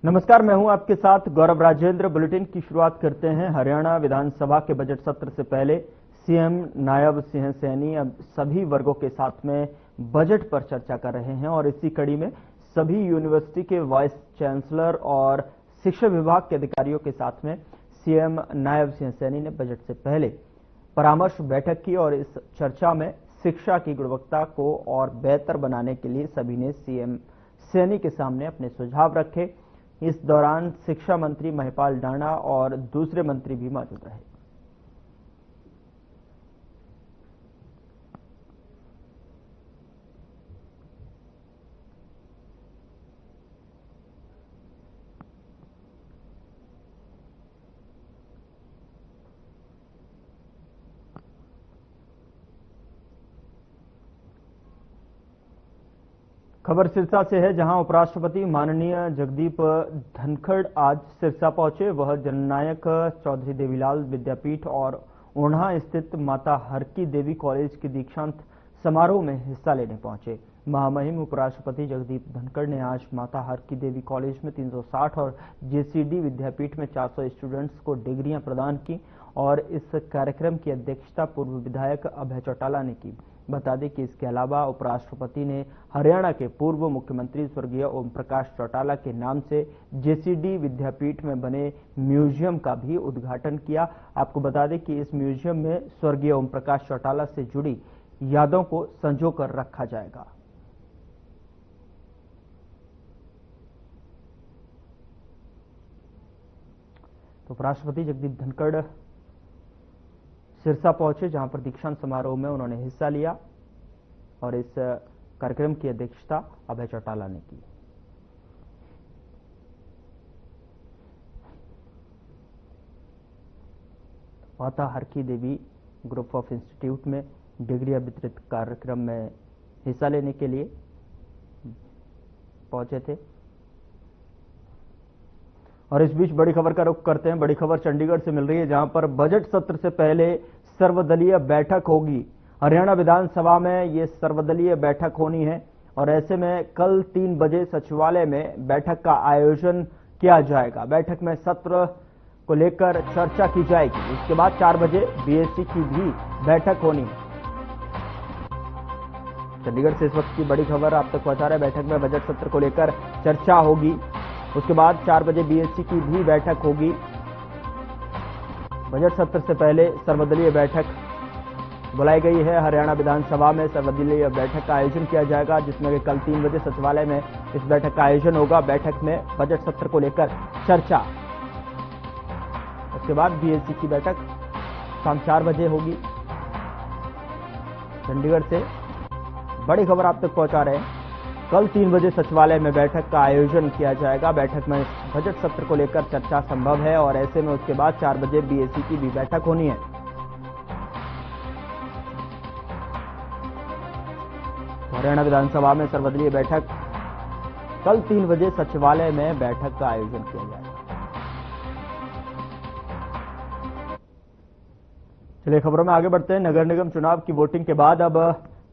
नमस्कार, मैं हूं आपके साथ गौरव राजेंद्र। बुलेटिन की शुरुआत करते हैं। हरियाणा विधानसभा के बजट सत्र से पहले सीएम नायब सिंह सैनी अब सभी वर्गों के साथ में बजट पर चर्चा कर रहे हैं और इसी कड़ी में सभी यूनिवर्सिटी के वाइस चांसलर और शिक्षा विभाग के अधिकारियों के साथ में सीएम नायब सिंह सैनी ने बजट से पहले परामर्श बैठक की और इस चर्चा में शिक्षा की गुणवत्ता को और बेहतर बनाने के लिए सभी ने सीएम सैनी के सामने अपने सुझाव रखे। इस दौरान शिक्षा मंत्री महिपाल डांडा और दूसरे मंत्री भी मौजूद रहे। खबर सिरसा से है, जहां उपराष्ट्रपति माननीय जगदीप धनखड़ आज सिरसा पहुंचे। वह जननायक चौधरी देवीलाल विद्यापीठ और ओढ़ा स्थित माता हरकी देवी कॉलेज के दीक्षांत समारोह में हिस्सा लेने पहुंचे। महामहिम उपराष्ट्रपति जगदीप धनखड़ ने आज माता हरकी देवी कॉलेज में 360 और जेसीडी विद्यापीठ में 400 स्टूडेंट्स को डिग्रियां प्रदान की और इस कार्यक्रम की अध्यक्षता पूर्व विधायक अभय चौटाला ने की। बता दें कि इसके अलावा उपराष्ट्रपति ने हरियाणा के पूर्व मुख्यमंत्री स्वर्गीय ओम प्रकाश चौटाला के नाम से जेसीडी विद्यापीठ में बने म्यूजियम का भी उद्घाटन किया। आपको बता दें कि इस म्यूजियम में स्वर्गीय ओम प्रकाश चौटाला से जुड़ी यादों को संजोकर रखा जाएगा। तो उपराष्ट्रपति जगदीप धनखड़ सिरसा पहुंचे, जहां पर दीक्षांत समारोह में उन्होंने हिस्सा लिया और इस कार्यक्रम की अध्यक्षता अभय चौटाला ने की। माता हरकी देवी ग्रुप ऑफ इंस्टीट्यूट में डिग्रियां वितरित कार्यक्रम में हिस्सा लेने के लिए पहुंचे थे। और इस बीच बड़ी खबर का रुख करते हैं। बड़ी खबर चंडीगढ़ से मिल रही है, जहां पर बजट सत्र से पहले सर्वदलीय बैठक होगी। हरियाणा विधानसभा में ये सर्वदलीय बैठक होनी है और ऐसे में कल 3 बजे सचिवालय में बैठक का आयोजन किया जाएगा। बैठक में सत्र को लेकर चर्चा की जाएगी। इसके बाद 4 बजे बीएससी की भी बैठक होनी है। चंडीगढ़ से इस वक्त की बड़ी खबर आप तक पहुंचा रहे हैं। बैठक में बजट सत्र को लेकर चर्चा होगी। उसके बाद 4 बजे बीएससी की भी बैठक होगी। बजट सत्र से पहले सर्वदलीय बैठक बुलाई गई है। हरियाणा विधानसभा में सर्वदलीय बैठक का आयोजन किया जाएगा, जिसमें कि कल 3 बजे सचिवालय में इस बैठक का आयोजन होगा। बैठक में बजट सत्र को लेकर चर्चा। उसके बाद बीएससी की बैठक शाम 4 बजे होगी। चंडीगढ़ से बड़ी खबर आप तक पहुंचा रहे हैं। कल 3 बजे सचिवालय में बैठक का आयोजन किया जाएगा। बैठक में बजट सत्र को लेकर चर्चा संभव है और ऐसे में उसके बाद 4 बजे बीएससी की भी बैठक होनी है। हरियाणा विधानसभा में सर्वदलीय बैठक कल 3 बजे सचिवालय में बैठक का आयोजन किया जाएगा। चलिए खबरों में आगे बढ़ते हैं। नगर निगम चुनाव की वोटिंग के बाद अब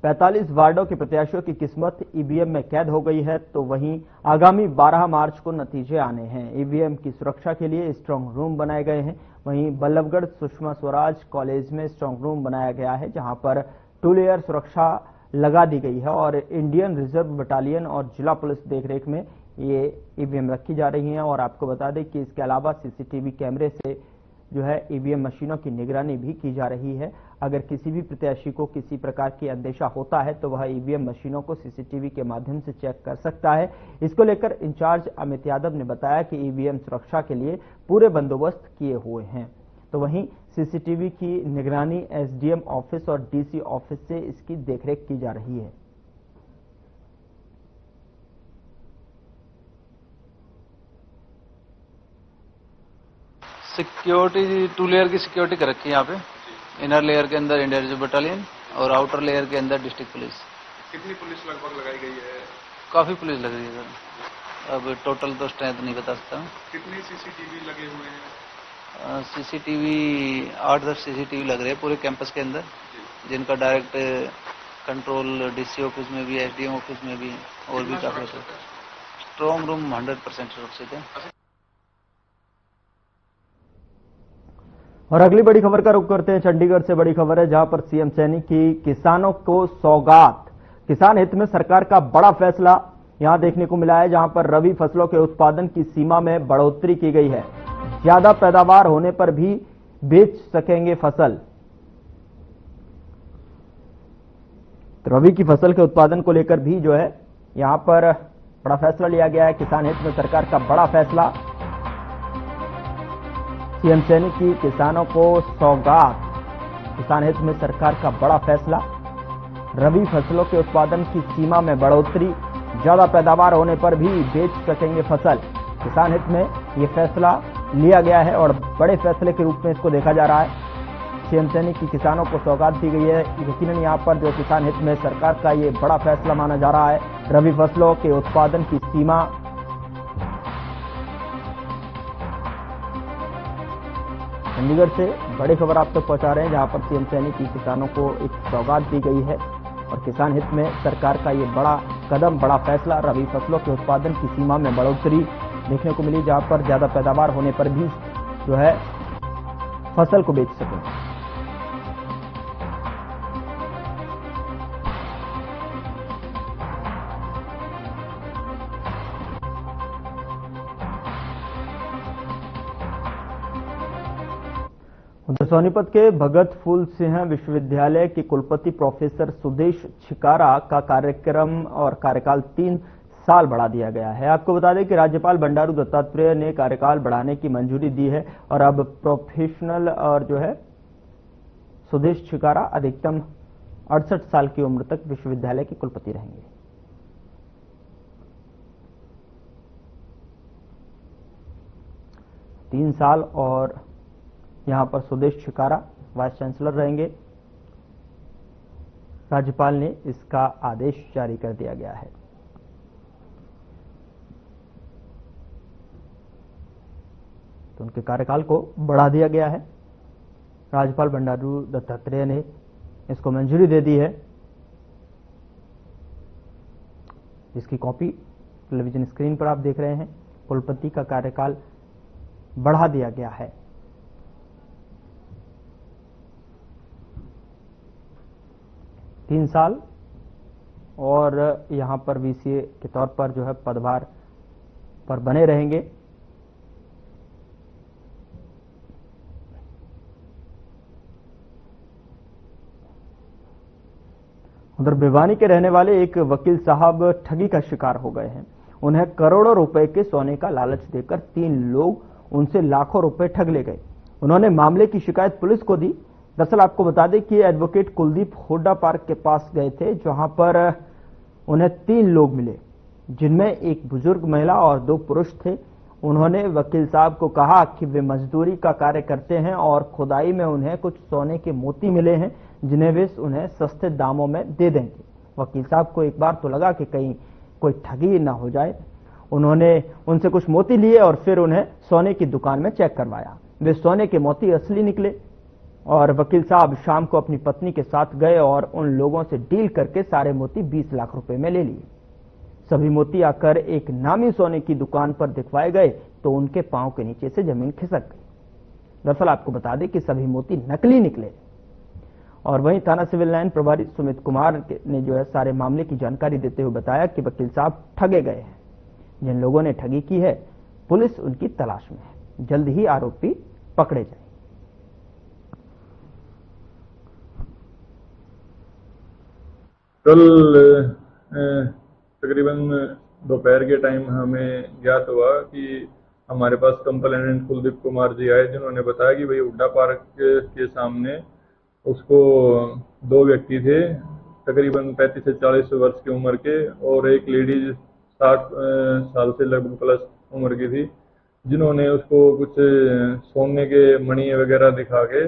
45 वार्डों के प्रत्याशियों की किस्मत ईवीएम में कैद हो गई है, तो वहीं आगामी 12 मार्च को नतीजे आने हैं। ईवीएम की सुरक्षा के लिए स्ट्रांग रूम बनाए गए हैं। वहीं बल्लभगढ़ सुषमा स्वराज कॉलेज में स्ट्रांग रूम बनाया गया है, जहां पर 2 लेयर सुरक्षा लगा दी गई है और इंडियन रिजर्व बटालियन और जिला पुलिस देखरेख में ये ईवीएम रखी जा रही हैं। और आपको बता दें कि इसके अलावा सीसीटीवी कैमरे से जो है ईवीएम मशीनों की निगरानी भी की जा रही है। अगर किसी भी प्रत्याशी को किसी प्रकार की अंदेशा होता है तो वह ईवीएम मशीनों को सीसीटीवी के माध्यम से चेक कर सकता है। इसको लेकर इंचार्ज अमित यादव ने बताया कि ईवीएम सुरक्षा के लिए पूरे बंदोबस्त किए हुए हैं। तो वहीं सीसीटीवी की निगरानी एसडीएम ऑफिस और डीसी ऑफिस से इसकी देखरेख की जा रही है। सिक्योरिटी 2 लेयर की सिक्योरिटी कर रखी है यहाँ पे। इनर लेयर के अंदर इंडियन रिजर्व बटालियन और आउटर लेयर के अंदर डिस्ट्रिक्ट पुलिस। कितनी पुलिस लगभग लगाई गई है? काफी पुलिस लग रही है सर। अब टोटल तो स्ट्रेंथ नहीं बता सकता। कितनी सीसीटीवी लगे हुए हैं? सीसीटीवी 8-10 सीसीटीवी लग रहे हैं पूरे कैंपस के अंदर, जिनका डायरेक्ट कंट्रोल डीसी ऑफिस में भी, एसडीएम ऑफिस में भी और भी काफी। स्ट्रॉन्ग रूम 100% सुरक्षित है। और अगली बड़ी खबर का रुख करते हैं। चंडीगढ़ से बड़ी खबर है, जहां पर सीएम सैनी की किसानों को सौगात। किसान हित में सरकार का बड़ा फैसला यहां देखने को मिला है, जहां पर रबी फसलों के उत्पादन की सीमा में बढ़ोतरी की गई है। ज्यादा पैदावार होने पर भी बेच सकेंगे फसल। तो रबी की फसल के उत्पादन को लेकर भी जो है यहां पर बड़ा फैसला लिया गया है। किसान हित में सरकार का बड़ा फैसला। सीएम सैनी की किसानों को सौगात। किसान हित में सरकार का बड़ा फैसला। रबी फसलों के उत्पादन की सीमा में बढ़ोतरी। ज्यादा पैदावार होने पर भी बेच सकेंगे फसल। किसान हित में यह फैसला लिया गया है और बड़े फैसले के रूप में इसको देखा जा रहा है। सीएम सैनी की किसानों को सौगात दी गई है। यकीनन यहां पर जो किसान हित में सरकार का ये बड़ा फैसला माना जा रहा है। रबी फसलों के उत्पादन की सीमा चंडीगढ़ से बड़ी खबर आप तक पहुंचा रहे हैं, जहां पर सीएम सैनी की किसानों को एक सौगात दी गई है और किसान हित में सरकार का ये बड़ा कदम, बड़ा फैसला। रबी फसलों के उत्पादन की सीमा में बढ़ोतरी देखने को मिली, जहां पर ज्यादा पैदावार होने पर भी जो है फसल को बेच सकें। उधर सोनीपत के भगत फूल सिंह विश्वविद्यालय के कुलपति प्रोफेसर सुदेश छिकारा का कार्यक्रम और कार्यकाल 3 साल बढ़ा दिया गया है। आपको बता दें कि राज्यपाल बंडारू दत्तात्रेय ने कार्यकाल बढ़ाने की मंजूरी दी है और अब प्रोफेशनल और जो है सुदेश छिकारा अधिकतम 68 साल की उम्र तक विश्वविद्यालय के कुलपति रहेंगे। तीन साल और यहां पर सुदेश छिकारा वाइस चांसलर रहेंगे। राज्यपाल ने इसका आदेश जारी कर दिया गया है। तो उनके कार्यकाल को बढ़ा दिया गया है। राज्यपाल बंडारू दत्तात्रेय ने इसको मंजूरी दे दी है, जिसकी कॉपी टेलीविजन स्क्रीन पर आप देख रहे हैं। कुलपति का कार्यकाल बढ़ा दिया गया है। तीन साल और यहां पर वीसीए के तौर पर जो है पदभार पर बने रहेंगे। उधर भिवानी के रहने वाले एक वकील साहब ठगी का शिकार हो गए हैं। उन्हें करोड़ों रुपए के सोने का लालच देकर 3 लोग उनसे लाखों रुपए ठग ले गए। उन्होंने मामले की शिकायत पुलिस को दी। दरअसल आपको बता दें कि एडवोकेट कुलदीप हुड्डा पार्क के पास गए थे, जहां पर उन्हें 3 लोग मिले, जिनमें एक बुजुर्ग महिला और 2 पुरुष थे। उन्होंने वकील साहब को कहा कि वे मजदूरी का कार्य करते हैं और खुदाई में उन्हें कुछ सोने के मोती मिले हैं, जिन्हें वे उन्हें सस्ते दामों में दे देंगे। वकील साहब को एक बार तो लगा कि कहीं कोई ठगी ना हो जाए। उन्होंने उनसे कुछ मोती लिए और फिर उन्हें सोने की दुकान में चेक करवाया। वे सोने के मोती असली निकले और वकील साहब शाम को अपनी पत्नी के साथ गए और उन लोगों से डील करके सारे मोती 20 लाख रुपए में ले लिए। सभी मोती आकर एक नामी सोने की दुकान पर दिखवाए गए तो उनके पांव के नीचे से जमीन खिसक गई। दरअसल आपको बता दें कि सभी मोती नकली निकले। और वहीं थाना सिविल लाइन प्रभारी सुमित कुमार ने जो है सारे मामले की जानकारी देते हुए बताया कि वकील साहब ठगे गए हैं। जिन लोगों ने ठगी की है, पुलिस उनकी तलाश में है। जल्द ही आरोपी पकड़े जाए। कल तकरीबन दोपहर के टाइम हमें ज्ञात हुआ कि हमारे पास कंप्लेनेंट कुलदीप कुमार जी आए, जिन्होंने बताया कि भाई हुड्डा पार्क के सामने उसको 2 व्यक्ति थे, तकरीबन 35 से 40 वर्ष की उम्र के, और एक लेडीज 60 साल से लगभग प्लस उम्र की थी, जिन्होंने उसको कुछ सोने के मणि वगैरह दिखा के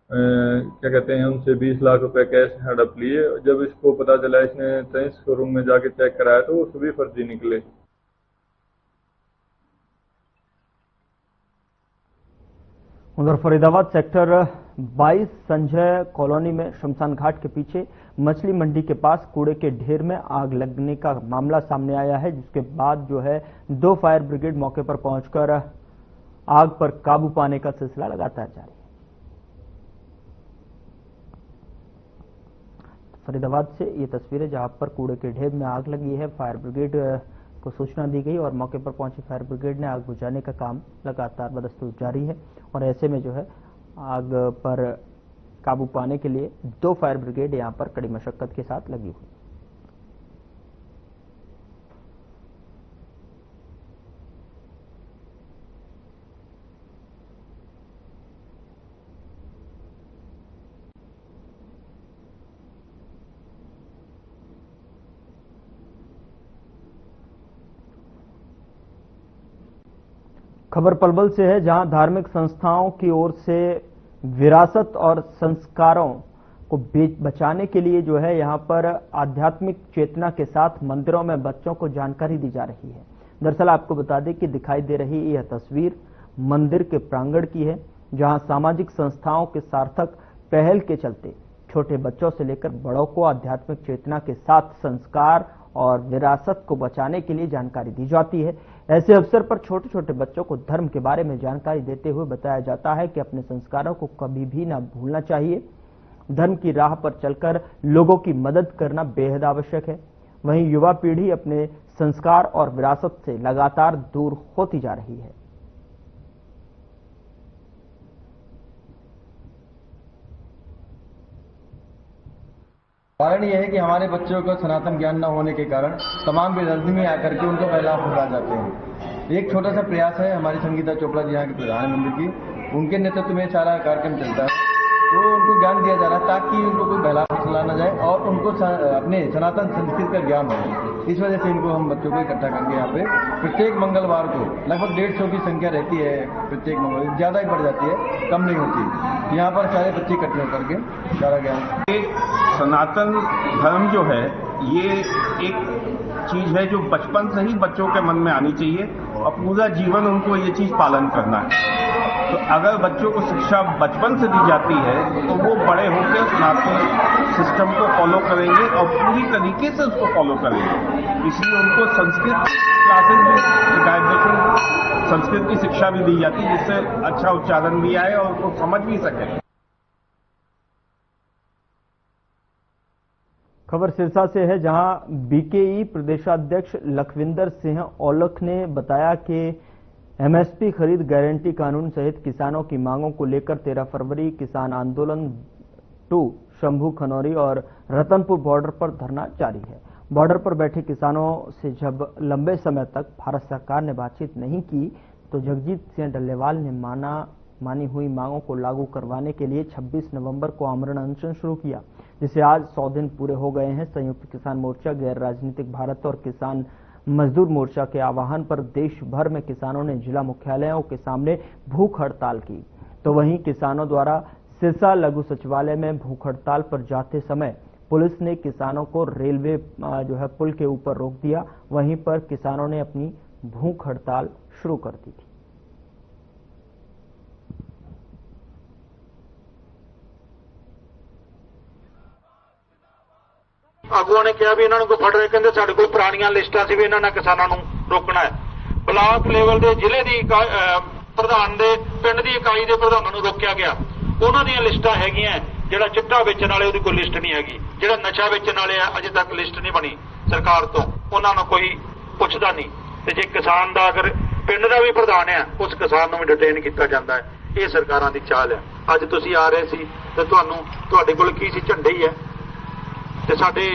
क्या कहते हैं उनसे 20 लाख रुपए कैश हड़प लिए। जब इसको पता चला, इसने तेज शोरूम में जाके चेक कराया तो वो सभी फर्जी निकले। उधर फरीदाबाद सेक्टर 22 संजय कॉलोनी में शमशान घाट के पीछे मछली मंडी के पास कूड़े के ढेर में आग लगने का मामला सामने आया है, जिसके बाद जो है 2 फायर ब्रिगेड मौके पर पहुंचकर आग पर काबू पाने का सिलसिला लगातार जारी है। फरीदाबाद से ये तस्वीरें जहां पर कूड़े के ढेर में आग लगी है, फायर ब्रिगेड को सूचना दी गई और मौके पर पहुंची फायर ब्रिगेड ने आग बुझाने का काम लगातार बदस्तूर जारी है और ऐसे में जो है आग पर काबू पाने के लिए 2 फायर ब्रिगेड यहां पर कड़ी मशक्कत के साथ लगी हुई। खबर पलवल से है, जहां धार्मिक संस्थाओं की ओर से विरासत और संस्कारों को बचाने के लिए जो है यहां पर आध्यात्मिक चेतना के साथ मंदिरों में बच्चों को जानकारी दी जा रही है। दरअसल आपको बता दें कि दिखाई दे रही यह तस्वीर मंदिर के प्रांगण की है, जहां सामाजिक संस्थाओं के सार्थक पहल के चलते छोटे बच्चों से लेकर बड़ों को आध्यात्मिक चेतना के साथ संस्कार और विरासत को बचाने के लिए जानकारी दी जाती है। ऐसे अवसर पर छोटे छोटे बच्चों को धर्म के बारे में जानकारी देते हुए बताया जाता है कि अपने संस्कारों को कभी भी ना भूलना चाहिए। धर्म की राह पर चलकर लोगों की मदद करना बेहद आवश्यक है। वहीं युवा पीढ़ी अपने संस्कार और विरासत से लगातार दूर होती जा रही है। कारण यह है कि हमारे बच्चों को सनातन ज्ञान न होने के कारण तमाम बेदर्दी में आकर के उनको फैलाव फैला जाते हैं। एक छोटा सा प्रयास है हमारी संगीता चोपड़ा जी यहाँ के प्रधान मंदिर की, उनके नेतृत्व में सारा कार्यक्रम चलता है, तो उनको ज्ञान दिया जा रहा है ताकि उनको कोई बहलाव फैला न जाए और उनको अपने सनातन संस्कृति का ज्ञान हो। इस वजह से इनको हम बच्चों को इकट्ठा करके यहाँ पे प्रत्येक मंगलवार को लगभग 150 की संख्या रहती है, प्रत्येक मंगलवार ज्यादा ही बढ़ जाती है, कम नहीं होती। यहाँ पर सारे बच्चे इकट्ठे होकर के सारा ज्ञान। सनातन धर्म जो है ये एक चीज है जो बचपन से ही बच्चों के मन में आनी चाहिए और पूरा जीवन उनको ये चीज पालन करना है। तो अगर बच्चों को शिक्षा बचपन से दी जाती है तो वो बड़े होकर सनातन सिस्टम को फॉलो करेंगे और पूरी तरीके से उसको फॉलो करेंगे। इसलिए उनको संस्कृत क्लासेस भी सिखाई जाती, संस्कृत की शिक्षा भी दी जाती है जिससे अच्छा उच्चारण भी आए और उनको समझ भी सके। खबर सिरसा से है, जहां बीकेई प्रदेशाध्यक्ष लखविंदर सिंह औलख ने बताया कि एमएसपी खरीद गारंटी कानून सहित किसानों की मांगों को लेकर 13 फरवरी किसान आंदोलन 2 शंभू खनौरी और रतनपुर बॉर्डर पर धरना जारी है। बॉर्डर पर बैठे किसानों से जब लंबे समय तक भारत सरकार ने बातचीत नहीं की तो जगजीत सिंह डल्लेवाल ने मानी हुई मांगों को लागू करवाने के लिए 26 नवंबर को आमरण अनशन शुरू किया, जिसे आज 100 दिन पूरे हो गए हैं। संयुक्त किसान मोर्चा, गैर राजनीतिक भारत और किसान मजदूर मोर्चा के आह्वान पर देश भर में किसानों ने जिला मुख्यालयों के सामने भूख हड़ताल की। तो वहीं किसानों द्वारा सिरसा लघु सचिवालय में भूख हड़ताल पर जाते समय पुलिस ने किसानों को रेलवे जो है पुल के ऊपर रोक दिया। वहीं पर किसानों ने अपनी भूख हड़ताल शुरू कर दी थी। ਆਗੂਆਂ ਨੇ ਕਿਹਾ ਵੀ ਇਹਨਾਂ ਨੂੰ ਕੋ ਫੜ ਰਹੇ, ਕਹਿੰਦੇ ਸਾਡੇ ਕੋਲ ਪੁਰਾਣੀਆਂ ਲਿਸਟਾਂ ਸੀ ਵੀ ਇਹਨਾਂ ਨੇ ਕਿਸਾਨਾਂ ਨੂੰ ਰੋਕਣਾ ਹੈ। ਬਲਾਕ ਲੈਵਲ ਦੇ ਜ਼ਿਲ੍ਹੇ ਦੀ ਪ੍ਰਧਾਨ ਦੇ ਪਿੰਡ ਦੀ ਇਕਾਈ ਦੇ ਪ੍ਰਧਾਨਾਂ ਨੂੰ ਰੋਕਿਆ ਗਿਆ। ਉਹਨਾਂ ਦੀਆਂ ਲਿਸਟਾਂ ਹੈਗੀਆਂ, ਜਿਹੜਾ ਚਿੱਟਾ ਵੇਚਣ ਵਾਲੇ ਉਹਦੀ ਕੋਈ ਲਿਸਟ ਨਹੀਂ ਹੈਗੀ, ਜਿਹੜਾ ਨਸ਼ਾ ਵੇਚਣ ਵਾਲੇ ਆ ਅਜੇ ਤੱਕ ਲਿਸਟ ਨਹੀਂ ਬਣੀ ਸਰਕਾਰ ਤੋਂ, ਉਹਨਾਂ ਨੂੰ ਕੋਈ ਪੁੱਛਦਾ ਨਹੀਂ। ਤੇ ਜੇ ਕਿਸਾਨ ਦਾ ਅਗਰ ਪਿੰਡ ਦਾ ਵੀ ਪ੍ਰਧਾਨ ਆ ਉਸ ਕਿਸਾਨ ਨੂੰ ਵੀ ਡਿਟੇਨ ਕੀਤਾ ਜਾਂਦਾ ਹੈ। ਇਹ ਸਰਕਾਰਾਂ ਦੀ ਚਾਲ ਹੈ। ਅੱਜ ਤੁਸੀਂ ਆ ਰਹੇ ਸੀ ਤੇ ਤੁਹਾਡੇ ਕੋਲ ਕੀ ਸੀ? ਝੰਡੇ ਹੀ ਹੈ ਤੇ ਸਾਡੇ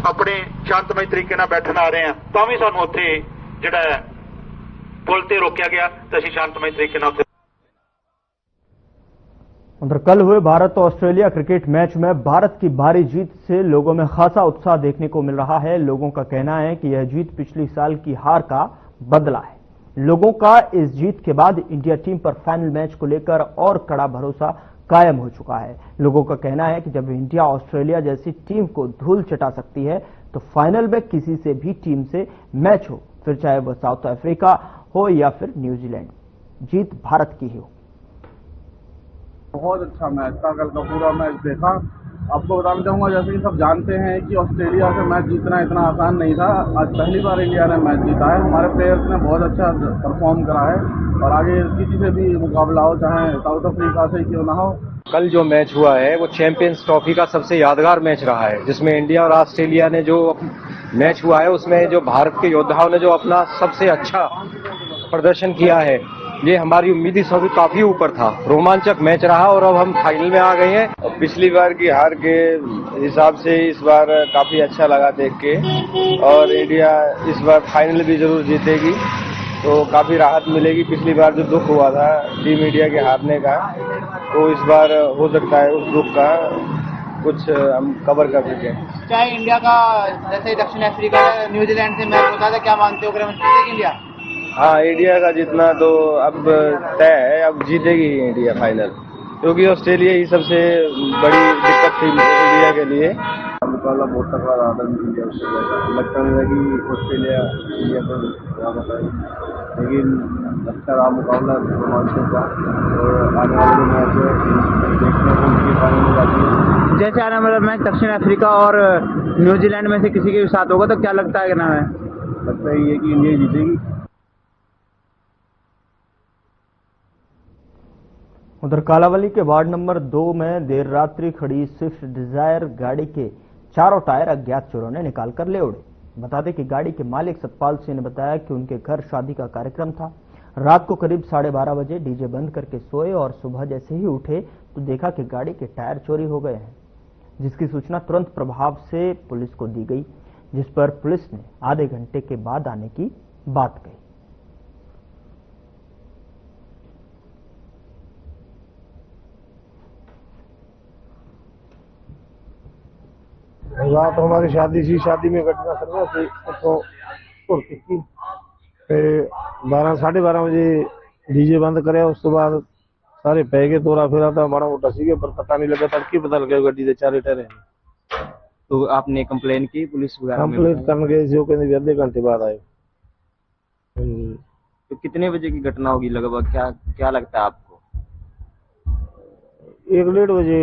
ਆਪਣੇ ਸ਼ਾਂਤਮਈ ਤਰੀਕੇ ਨਾਲ ਬੈਠਣ ਆ ਰਹੇ ਆ ਤਾਂ ਵੀ ਸਾਨੂੰ ਉੱਥੇ ਜਿਹੜਾ ਪੁਲ ਤੇ रोकया गया तो ਅਸੀਂ शांतमय तरीके ਨਾਲ। उधर कल हुए भारत ऑस्ट्रेलिया क्रिकेट मैच में भारत की भारी जीत से लोगों में खासा उत्साह देखने को मिल रहा है। लोगों का कहना है कि यह जीत पिछली साल की हार का बदला है। लोगों का इस जीत के बाद इंडिया टीम पर फाइनल मैच को लेकर और कड़ा भरोसा कायम हो चुका है। लोगों का कहना है कि जब इंडिया ऑस्ट्रेलिया जैसी टीम को धूल चटा सकती है तो फाइनल में किसी से भी टीम से मैच हो, फिर चाहे वह साउथ अफ्रीका हो या फिर न्यूजीलैंड, जीत भारत की ही हो। बहुत अच्छा मैच था, कल का पूरा मैच देखा। आपको बताना चाहूँगा, जैसे कि सब जानते हैं कि ऑस्ट्रेलिया से मैच जीतना इतना आसान नहीं था। आज पहली बार इंडिया ने मैच जीता है। हमारे प्लेयर्स ने बहुत अच्छा परफॉर्म करा है और आगे किसी से भी मुकाबला हो, चाहे साउथ अफ्रीका से क्यों ना हो। कल जो मैच हुआ है वो चैंपियंस ट्रॉफी का सबसे यादगार मैच रहा है, जिसमें इंडिया और ऑस्ट्रेलिया ने जो मैच हुआ है उसमें जो भारत के योद्धाओं ने जो अपना सबसे अच्छा प्रदर्शन किया है, ये हमारी उम्मीद से भी काफी ऊपर था। रोमांचक मैच रहा और अब हम फाइनल में आ गए हैं। पिछली बार की हार के हिसाब से इस बार काफी अच्छा लगा देख के, और इंडिया इस बार फाइनल भी जरूर जीतेगी तो काफी राहत मिलेगी। पिछली बार जो दुख हुआ था टीम इंडिया के हारने का, तो इस बार हो सकता है उस दुख का कुछ हम कवर कर सकें। चाहे इंडिया का जैसे दक्षिण अफ्रीका न्यूजीलैंड से मैच होता था, क्या मानते हो जीतेगी इंडिया? हाँ, इंडिया का जीतना तो अब तय है, अब जीतेगी इंडिया फाइनल, क्योंकि ऑस्ट्रेलिया ही सबसे बड़ी दिक्कत थी इंडिया के लिए। मुकाबला बहुत तगड़ा रहा था इंडिया ऑस्ट्रेलिया का। लगता नहीं था कि ऑस्ट्रेलिया इंडिया को हरा पाएगी, लेकिन अच्छा रहा मुकाबला, रोमांचक था। और आने वाले मैच देखने को उनकी फाइनल जाती है। जैसे आने वाला मैच दक्षिण अफ्रीका और न्यूजीलैंड में से किसी के भी साथ होगा, तो क्या लगता है कि नाम है? लगता ही है कि इंडिया जीतेगी। उधर कालावली के वार्ड नंबर 2 में देर रात्रि खड़ी स्विफ्ट डिजायर गाड़ी के चारों टायर अज्ञात चोरों ने निकालकर ले उड़े। बता दें कि गाड़ी के मालिक सतपाल सिंह ने बताया कि उनके घर शादी का कार्यक्रम था। रात को करीब 12:30 बजे डीजे बंद करके सोए और सुबह जैसे ही उठे तो देखा कि गाड़ी के टायर चोरी हो गए हैं, जिसकी सूचना तुरंत प्रभाव से पुलिस को दी गई, जिस पर पुलिस ने आधे घंटे के बाद आने की बात कही। रात हमारी शादी थी, शादी में घटना सर्वा थी। तो 12 साढ़े 12 बजे डीजे बंद करे, उसके बाद सारे पै गए, तोरा फेरा था माड़ा मोटा सीगे, पर पता नहीं लगा, तड़के पता लगा गड्डी के चारे टायर। तो आपने कंप्लेन की पुलिस वगैरह में? कंप्लेन करने गए जो कहते आधे घंटे बाद आए। तो कितने बजे की घटना होगी लगभग, क्या लगता है आपको? 1-1:30 बजे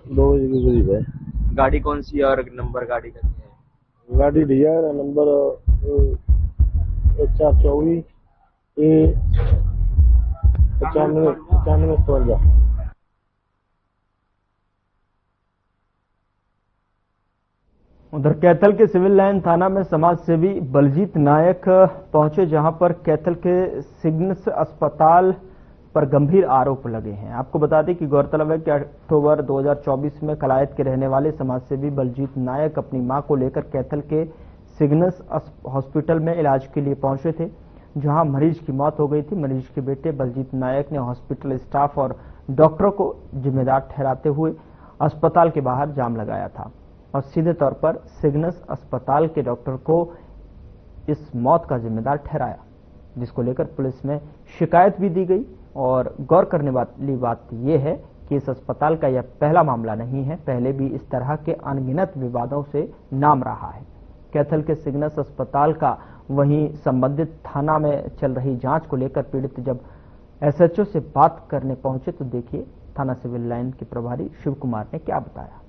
2 बजे के करीब है। गाड़ी कौन सी है और नंबर गाड़ी का क्या है? गाड़ी डिजायर है, नंबर 1424 9557। उधर कैथल के सिविल लाइन थाना में समाज सेवी बलजीत नायक पहुंचे, जहां पर कैथल के सिग्नस अस्पताल पर गंभीर आरोप लगे हैं। आपको बता दें कि गौरतलब है कि अक्टूबर 2024 में कलायत के रहने वाले समाजसेवी बलजीत नायक अपनी मां को लेकर कैथल के सिग्नस हॉस्पिटल में इलाज के लिए पहुंचे थे, जहां मरीज की मौत हो गई थी। मरीज के बेटे बलजीत नायक ने हॉस्पिटल स्टाफ और डॉक्टरों को जिम्मेदार ठहराते हुए अस्पताल के बाहर जाम लगाया था और सीधे तौर पर सिग्नस अस्पताल के डॉक्टर को इस मौत का जिम्मेदार ठहराया, जिसको लेकर पुलिस में शिकायत भी दी गई। और गौर करने वाली बात यह है कि इस अस्पताल का यह पहला मामला नहीं है, पहले भी इस तरह के अनगिनत विवादों से नाम रहा है। कैथल के सिग्नस अस्पताल का वहीं संबंधित थाना में चल रही जांच को लेकर पीड़ित जब एसएचओ से बात करने पहुंचे तो देखिए थाना सिविल लाइन के प्रभारी शिव कुमार ने क्या बताया।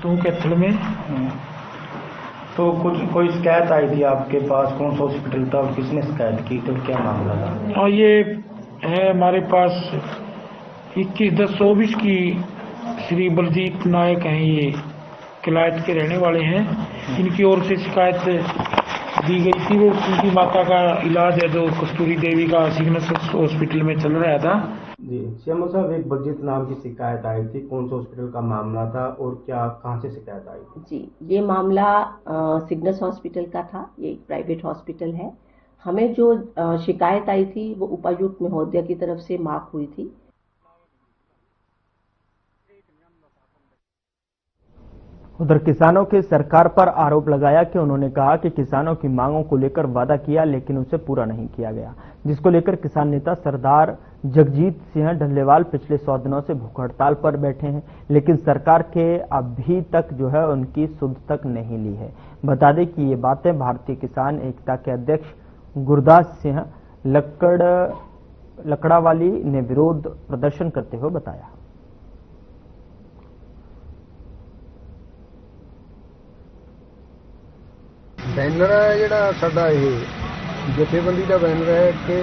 तो कैथल में तो कोई शिकायत आई थी आपके पास, कौन सा हॉस्पिटल था और किसने शिकायत की, तो क्या मामला था? और ये है हमारे पास 21/10/24 की श्री बलजीत नायक हैं, ये किलायत के रहने वाले हैं। इनकी ओर से शिकायत दी गई थी, वो उनकी माता का इलाज है जो कस्तूरी देवी का सिग्नस हॉस्पिटल में चल रहा था। जी श्यामू साहब, एक बलजीत नाम की शिकायत आई थी, कौन सा हॉस्पिटल का मामला था और क्या कहां से शिकायत आई थी? जी, ये मामला सिग्नस हॉस्पिटल का था। ये एक प्राइवेट हॉस्पिटल है। हमें जो शिकायत आई थी वो उपायुक्त महोदय की तरफ से मार्क हुई थी। उधर किसानों के सरकार पर आरोप लगाया कि उन्होंने कहा कि किसानों की मांगों को लेकर वादा किया लेकिन उसे पूरा नहीं किया गया, जिसको लेकर किसान नेता सरदार जगजीत सिंह डल्लेवाल पिछले 100 दिनों से भूख हड़ताल पर बैठे हैं, लेकिन सरकार के अभी तक जो है उनकी सुध तक नहीं ली है। बता दें कि ये बातें भारतीय किसान एकता के अध्यक्ष गुरदास सिंह लक्कड़ लकड़ावाली ने विरोध प्रदर्शन करते हुए बताया। बैनर है जिहड़ा साडा ਇਹ जथेबंदी का बैनर है कि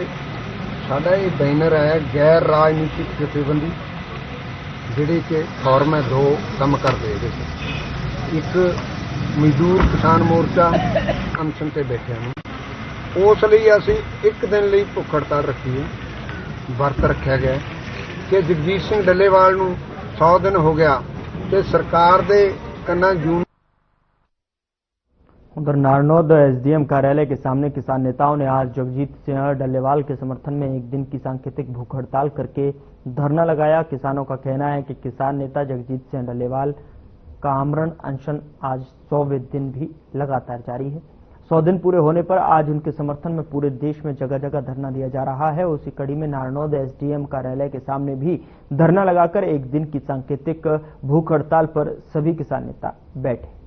साडा ये बैनर है गैर राजनीतिक जथेबंदी जिहड़ी कि फॉर्म है 2 काम करदे इहदे च एक मजदूर किसान मोर्चा अनशन ते बैठे हैं उस लिए असीं एक दिन ਲਈ भुख हड़ताल रखी है वर्त रखा गया कि जगजीत सिंह डल्लेवाल नूं 100 दिन हो गया ते सरकार दे कन्ना जून। उधर नारनौद एसडीएम कार्यालय के सामने किसान नेताओं ने आज जगजीत सिंह डल्लेवाल के समर्थन में एक दिन की सांकेतिक भूख हड़ताल करके धरना लगाया। किसानों का कहना है कि किसान नेता जगजीत सिंह डल्लेवाल का आमरण अनशन आज 100वें दिन भी लगातार जारी है। 100 दिन पूरे होने पर आज उनके समर्थन में पूरे देश में जगह जगह धरना दिया जा रहा है। उसी कड़ी में नारनौद एसडीएम कार्यालय के सामने भी धरना लगाकर एक दिन की सांकेतिक भूख हड़ताल पर सभी किसान नेता बैठे।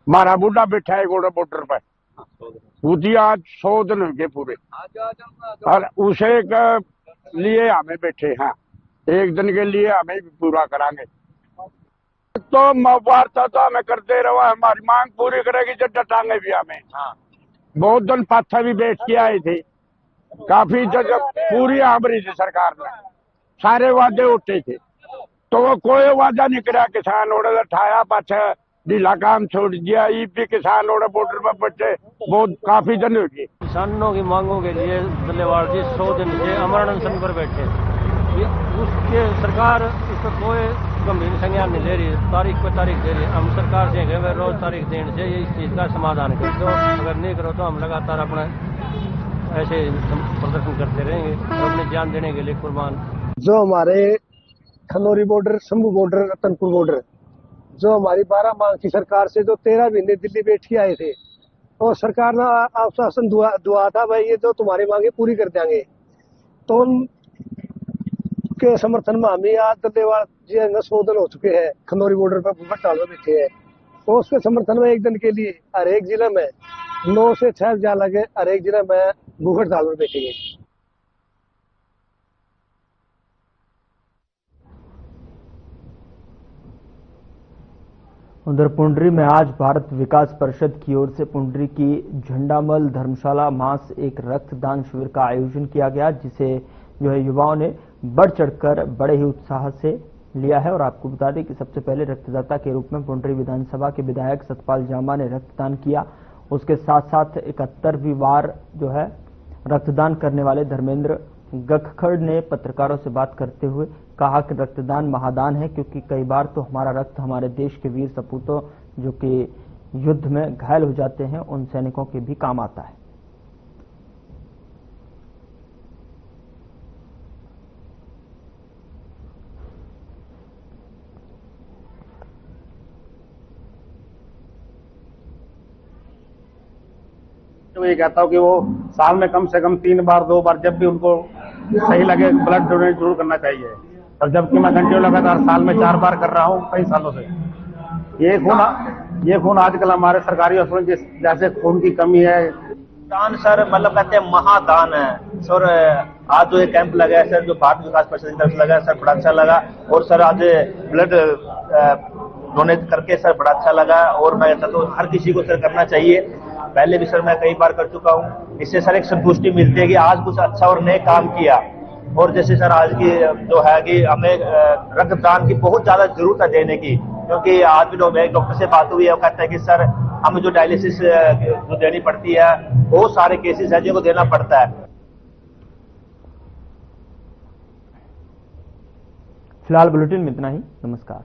हमारा बूढ़ा बैठा है घोड़ा बॉर्डर पर पूछिए आज 100 दिन हो गए पूरे और उसे लिए हमें बैठे हैं एक दिन के लिए हमें भी पूरा करांगे तो वार्ता तो हमें करते रहो हमारी मांग पूरी करेगी जब डटांगे भी हमें। बहुत दिन पाथा भी बैठ के आए थे काफी जगह पूरी आमरी थी सरकार ने सारे वादे उठे थे तो वो कोई वादा नहीं करा किसान उड़ा ठाया पाछा ढीला काम छोड़ दिया। ये भी किसान बॉर्डर पर बच्चे बहुत काफी दिन हो गए। किसानों की मांगों के लिए डल्लेवाल जी 100 दिन से अमरण अनशन पर बैठे उसके सरकार इस पर कोई गंभीर संज्ञान नहीं ले रही तारीख पे तारीख दे रही। हम सरकार से कहें रोज तारीख देने से इस चीज का समाधान कर दो अगर नहीं करो तो हम लगातार अपना ऐसे प्रदर्शन करते रहेंगे और अपनी जान देने के लिए कुर्बान। जो हमारे Khanauri border Shambhu border Ratanpur border जो हमारी 12 माह की सरकार से जो 13 महीने दिल्ली बैठ के आए थे और सरकार ने आश्वासन दुआ था भाई ये जो तुम्हारी मांगे पूरी कर देंगे तो उनके समर्थन में हमें आज डल्लेवाल जी 100 दिन हो चुके हैं खनौरी बॉर्डर पर हड़ताल में बैठे हैं तो उसके समर्थन में एक दिन के लिए हर एक जिले में 9 से 6 जा लगे हर एक जिले में भूख हड़ताल में बैठेंगे। उधर पुंडरी में आज भारत विकास परिषद की ओर से पुंडरी की झंडामल धर्मशाला मास एक रक्तदान शिविर का आयोजन किया गया जिसे जो है युवाओं ने बढ़ चढ़कर बड़े ही उत्साह से लिया है। और आपको बता दें कि सबसे पहले रक्तदाता के रूप में पुंडरी विधानसभा के विधायक सतपाल जामा ने रक्तदान किया। उसके साथ साथ 71वीं बार जो है रक्तदान करने वाले धर्मेंद्र गखखड़ ने पत्रकारों से बात करते हुए कहा कि रक्तदान महादान है क्योंकि कई बार तो हमारा रक्त हमारे देश के वीर सपूतों जो कि युद्ध में घायल हो जाते हैं उन सैनिकों के भी काम आता है। तो ये कहता हूँ कि वो साल में कम से कम 3 बार 2 बार जब भी उनको सही लगे ब्लड डोनेट जरूर करना चाहिए और जबकि मैं कंटिन्यू लगातार साल में 4 बार कर रहा हूँ कई सालों से। ये खून आजकल हमारे सरकारी हॉस्पिटल जैसे खून की कमी है दान सर मतलब कहते हैं महादान है सर। आज जो ये कैंप लगा है सर जो भारत विकास परिषद की तरफ से लगा है सर बड़ा अच्छा लगा और सर आज ब्लड डोनेट करके सर बड़ा अच्छा लगा और मैं कहता हूँ हर किसी को सर करना चाहिए। पहले भी सर मैं कई बार कर चुका हूँ इससे सर एक संतुष्टि मिलती है कि आज कुछ अच्छा और नए काम किया। और जैसे सर आज की जो है कि हमें रक्तदान की बहुत ज्यादा जरूरत है देने की क्योंकि आज भी डॉक्टर से बात हुई है वो कहता है कि सर हमें जो डायलिसिस जो देनी पड़ती है बहुत सारे केसेस है जिनको देना पड़ता है। फिलहाल बुलेटिन में इतना ही। नमस्कार।